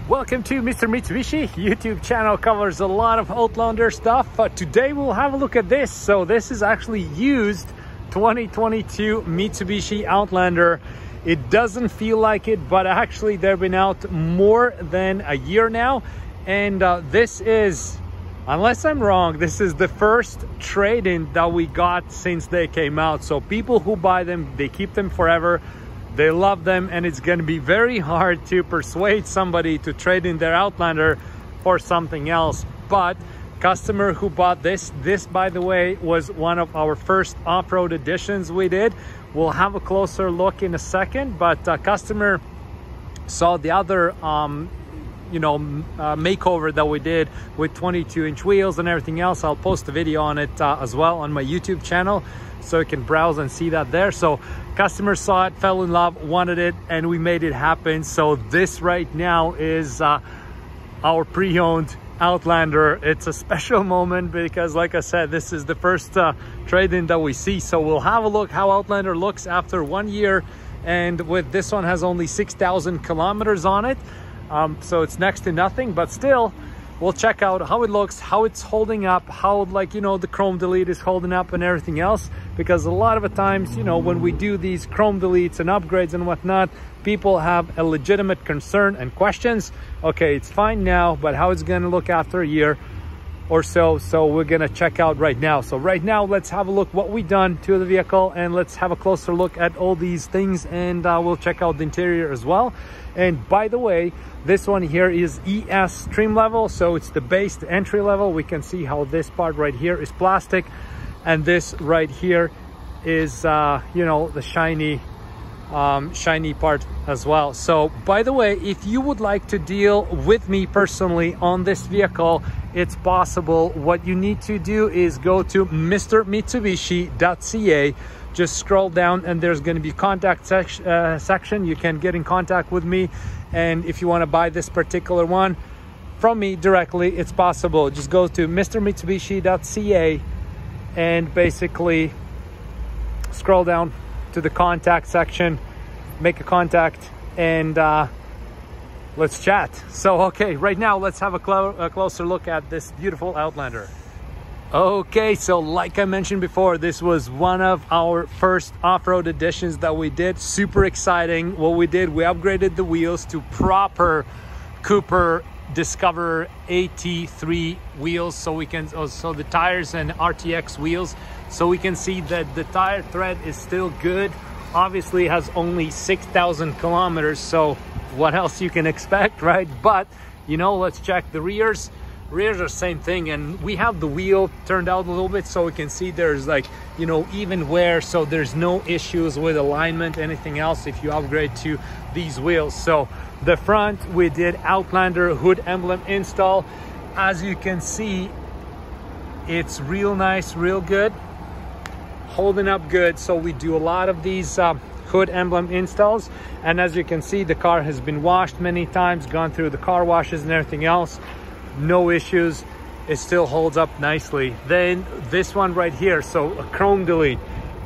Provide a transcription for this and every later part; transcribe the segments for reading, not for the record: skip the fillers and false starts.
Welcome to Mr. Mitsubishi YouTube channel. Covers a lot of Outlander stuff. Today we'll have a look at this. So this is actually used 2022 Mitsubishi Outlander. It doesn't feel like it, but actually they've been out more than a year now. And this is, unless I'm wrong, this is the first trade-in that we got since they came out. So people who buy them, they keep them forever. They love them, and it's going to be very hard to persuade somebody to trade in their Outlander for something else. But customer who bought this by the way was one of our first off-road editions we did. We'll have a closer look in a second, but customer saw the other makeover that we did with 22-inch wheels and everything else. I'll post a video on it as well on my YouTube channel, so you can browse and see that there. So customer saw it, fell in love, wanted it, and we made it happen. So this right now is our pre-owned Outlander. It's a special moment because, like I said, this is the first trade-in that we see. So we'll have a look how Outlander looks after 1 year, and with this one has only 6,000 kilometers on it. So it's next to nothing, but still we'll check out how it looks, how it's holding up, how, like, the chrome delete is holding up and everything else. Because a lot of the times, when we do these chrome deletes and upgrades and whatnot, people have a legitimate concern and questions. Okay, it's fine now, but how it's going to look after a year or so. So we're going to check out right now. So right now, let's have a look what we've done to the vehicle, and let's have a closer look at all these things, and we'll check out the interior as well. And by the way, this one here is ES trim level, so it's the base, the entry level. We can see how this part right here is plastic, and this right here is the shiny part as well. So by the way, if you would like to deal with me personally on this vehicle, it's possible. What you need to do is go to mrmitsubishi.ca. just scroll down and there's going to be contact section. You can get in contact with me, and if you want to buy this particular one from me directly, it's possible. Just go to mrmitsubishi.ca and basically scroll down to the contact section, make a contact, and let's chat. So okay, right now let's have a closer look at this beautiful Outlander. Okay, so like I mentioned before, this was one of our first off-road editions that we did. Super exciting. What we did, we upgraded the wheels to proper Cooper Discover AT3 wheels, so we can also the tires and RTX wheels, so we can see that the tire tread is still good. Obviously it has only 6,000 kilometers, so what else you can expect, right? But let's check the rears. Rears are same thing, and we have the wheel turned out a little bit so we can see there's even wear, so there's no issues with alignment, anything else if you upgrade to these wheels. So the front, we did Outlander hood emblem install. As you can see, it's real nice, real good, holding up good. So we do a lot of these hood emblem installs, and as you can see, the car has been washed many times, gone through the car washes and everything else. No issues, it still holds up nicely. Then this one right here, so a chrome delete.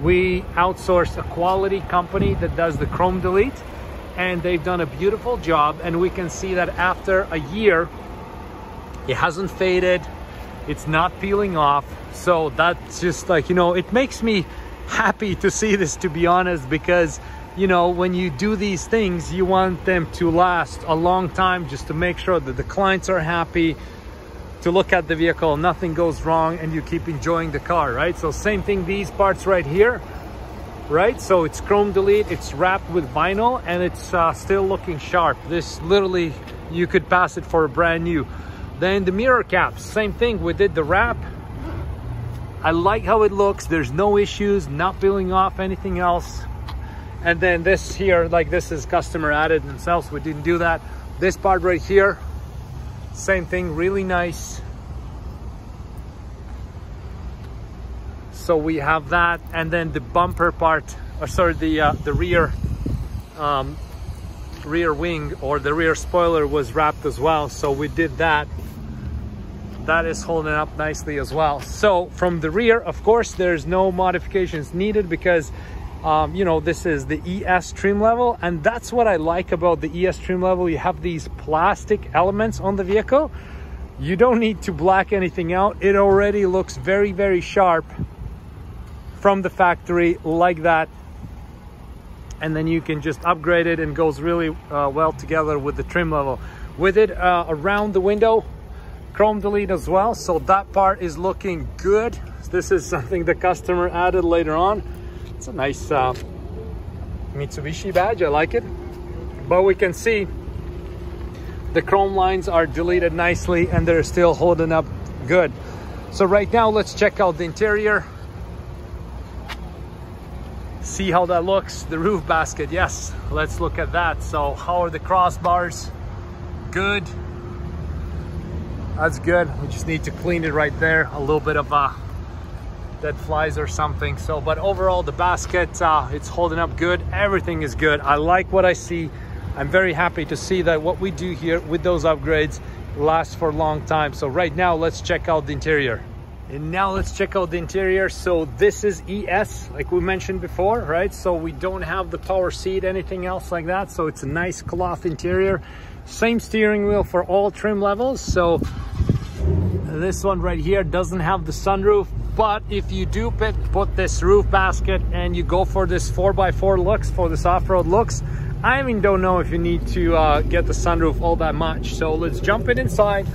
We outsourced a quality company that does the chrome delete, and they've done a beautiful job, and we can see that after a year it hasn't faded, it's not peeling off. So that's just it makes me happy to see this, to be honest, because when you do these things, you want them to last a long time, just to make sure that the clients are happy to look at the vehicle, nothing goes wrong, and you keep enjoying the car, right? So same thing, these parts right here, right? So it's chrome delete, it's wrapped with vinyl, and it's still looking sharp. This literally, you could pass it for a brand new. Then the mirror caps, same thing, we did the wrap. I like how it looks, there's no issues, not peeling off, anything else. And then this here, this is customer added themselves, we didn't do that. This part right here, same thing, really nice. So we have that, and then the bumper part, or sorry, the rear wing or the rear spoiler was wrapped as well, so we did that. That is holding up nicely as well. So from the rear, of course, there's no modifications needed because You know, this is the ES trim level, and that's what I like about the ES trim level. You have these plastic elements on the vehicle. You don't need to black anything out. It already looks very, very sharp from the factory like that. And then you can just upgrade it, and goes really well together with the trim level. With it around the window, chrome delete as well. So that part is looking good. This is something the customer added later on. It's a nice Mitsubishi badge, I like it. But we can see the chrome lines are deleted nicely, and they're still holding up good. So right now, let's check out the interior. See how that looks. The roof basket, yes, let's look at that. So how are the crossbars? Good. That's good. We just need to clean it right there. A little bit of dead flies or something. So, but overall the basket, it's holding up good. Everything is good. I like what I see. I'm very happy to see that what we do here with those upgrades lasts for a long time. So right now, let's check out the interior. And now let's check out the interior. So this is ES, like we mentioned before, right? So we don't have the power seat, anything else like that. So it's a nice cloth interior. Same steering wheel for all trim levels. So this one right here doesn't have the sunroof, but if you do put this roof basket and you go for this 4x4 looks, for this off-road looks, I even don't know if you need to get the sunroof all that much. So let's jump it inside.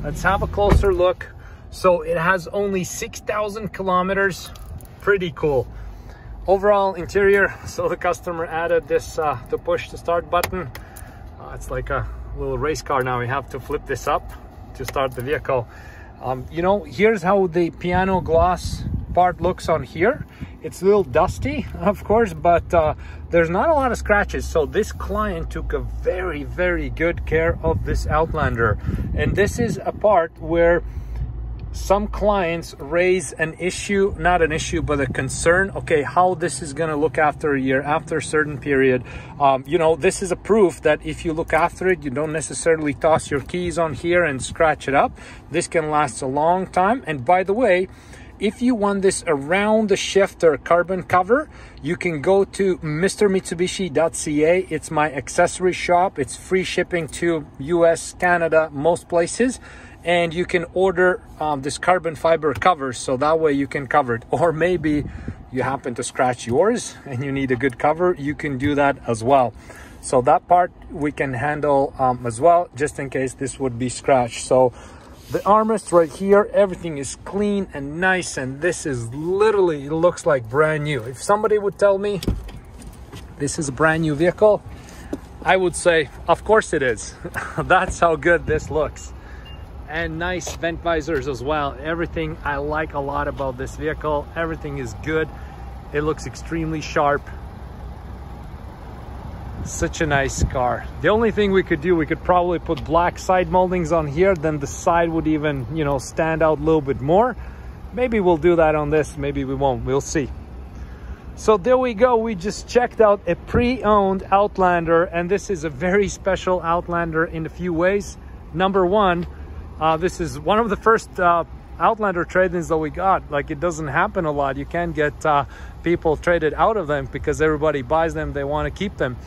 Let's have a closer look. So it has only 6,000 kilometers. Pretty cool. Overall interior, so the customer added this to push the start button. It's like a little race car now. We have to flip this up to start the vehicle. You know, here's how the piano gloss part looks on here. It's a little dusty, of course, but there's not a lot of scratches. So this client took a very, very good care of this Outlander. And this is a part where some clients raise an issue, not an issue, but a concern. Okay, how this is going to look after a year, after a certain period. You know, this is a proof that if you look after it, you don't necessarily toss your keys on here and scratch it up. This can last a long time. And by the way, if you want this around the shifter carbon cover, you can go to mrmitsubishi.ca. It's my accessory shop. It's free shipping to US, Canada, most places. And you can order this carbon fiber cover, so that way you can cover it. Or maybe you happen to scratch yours and you need a good cover, you can do that as well. So that part we can handle as well, just in case this would be scratched. So the armrest right here, everything is clean and nice, and this is literally, it looks like brand new. If somebody would tell me this is a brand new vehicle, I would say, of course it is. That's how good this looks. And nice vent visors as well. Everything I like a lot about this vehicle. Everything is good. It looks extremely sharp. Such a nice car. The only thing we could do, we could probably put black side moldings on here, then the side would even, you know, stand out a little bit more. Maybe we'll do that on this, maybe we won't, we'll see. So there we go. We just checked out a pre-owned Outlander, and this is a very special Outlander in a few ways. Number one, this is one of the first Outlander trade-ins that we got. Like, it doesn't happen a lot. You can't get people traded out of them because everybody buys them, they want to keep them.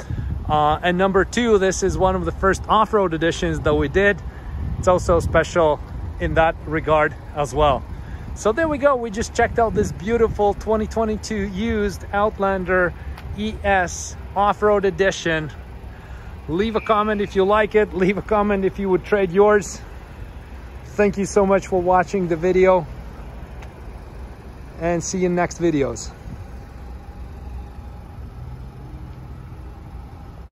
And number two, this is one of the first off-road editions that we did. It's also special in that regard as well. So there we go. We just checked out this beautiful 2022 used Outlander ES off-road edition. Leave a comment if you like it. Leave a comment if you would trade yours. Thank you so much for watching the video, and see you in next videos.